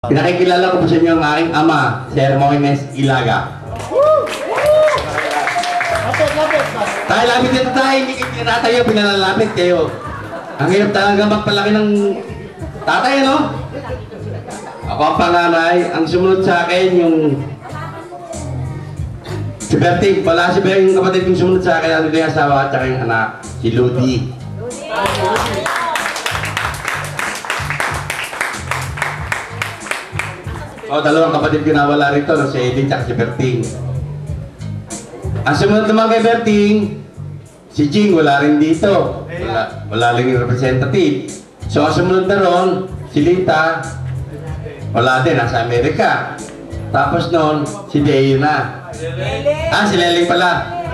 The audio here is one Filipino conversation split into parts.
Pinakikilala ko po sa inyo ang aking ama, Sir Moines Ilaga. Tayo lapit dito tayo, hindi tayo pinalalapit kayo. Ang hirap talaga magpalaki ng tatay, no? Ako ang panganay, ang sumunod sa akin yung si Berting. Wala si Berting, yung kapatid yung sumunod sa akin, ano yung asawa at saka yung anak, si Ludi. Dalawang kapatid ko nawala rito, no? Si Edwin at si Berting. Ang sumunod naman kay Berting, si Jing, wala rin dito. Wala rin yung representative. So ang sumunod na ron, si Lita, wala din, nasa Amerika. Tapos noon, si Deo na. Si Leleng pala.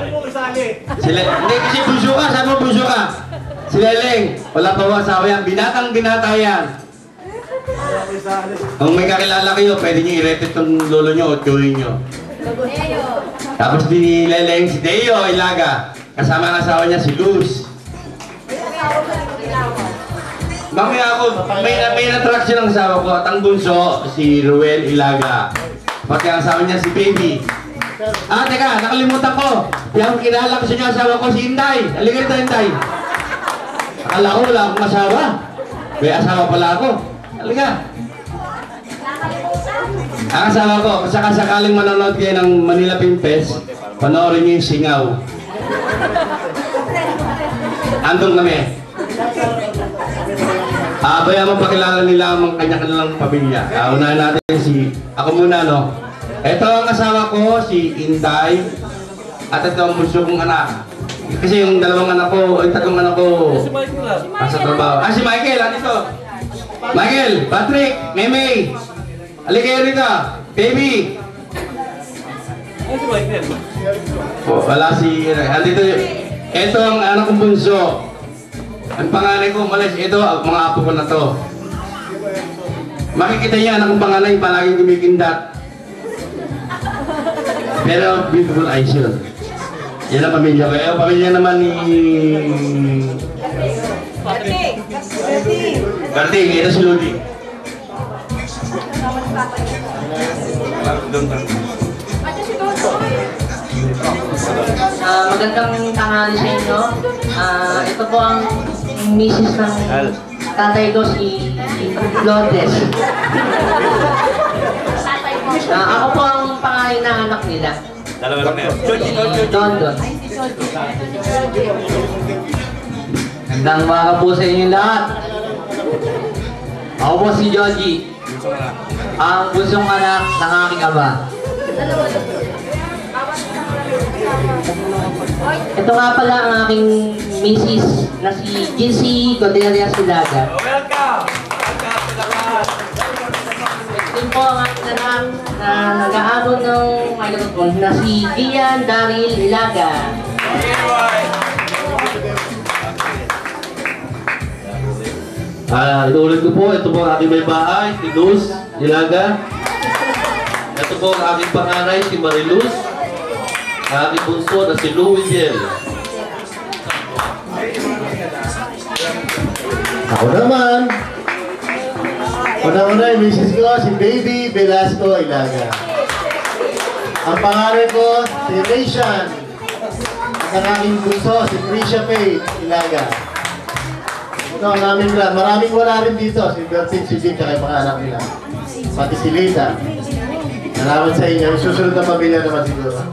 Hindi kasi buso ka, saan mo buso ka? Si Leleng, wala pa asawa yan, binatang-binata yan. Kung may kakilala kayo, pwede nyo i-repeat yung lolo nyo o tiyuhin nyo. Tapos di Leleng si Deo Ilaga. Kasama ang asawa niya si Luz. Mamaya ako, may attraction ang asawa ko. At ang bunso, si Ruel Ilaga. Pati ang asawa niya si Baby. Teka, nakalimutan ko. Yung kilala ko sa inyo asawa ko si Inday. Halika rito, Inday. Akala ko wala akong asawa. May asawa pala ako. Halika. Ang asawa ko, sakaling manonood kayo ng Manila Film Fest, panoorin niyo yung Singaw. Andun kami. Baya mapakilala nila ang kanya-kanilang pamilya. Unahin natin ako muna, no? Ito ang asawa ko, si Inday. At ito ang bunso kong anak. Kasi yung dalawang anak ko, yung tatlong anak ko, nasa trabaho. Si Michael, andito. Michael, Patrick, Meme. Halika kayo rito, Baby. Si Michael. Wala si... Andito, ito ang anak kong bunso. Ang panganay ko, malis. Ito, mga apo ko na to. Makikita niya, anak kong panganay, palaging kumikindat. Pero beautiful eyes yun. Yan ang pamilya ko. Yung pamilya naman ni... Berting, ito si Ludi. Magandang tanghali sa inyo. Ito po ang misis ng tatay ko, si Lourdes. Ako po ang pangalan na anak nila. Dalawa lang na yun. Don. Gandang umaga po sa inyo lahat. Ako po si Joji, ang bunsong anak ng aking ama. Ito nga pala ang aking misis na si Jincy Codelia Ilaga. Ito po ang aking anak na nag-aabot ng microphone na si Gian Daryl Ilaga. Inuulit ko po, ito po ang aking may bahay, si Luz Ilaga. Ito po ang aking panganay, si Mariluz. Ang aking bunso na si Louis Biel. Ako naman. Una-una yung misis ko, si Baby Velasco Ilaga. Ang pangalan ko, si Raysian. At ang aking bunso, si Tricia Faye Ilaga. Ito ang aming plan. Maraming wala rin dito. Si Bertin, si Jim, kaya mga anak nila. Pati si Lita. Salamat sa inyo. Yung susunod na pamilya naman siguro. Ang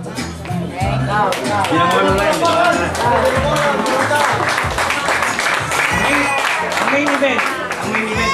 main event. Ang main event.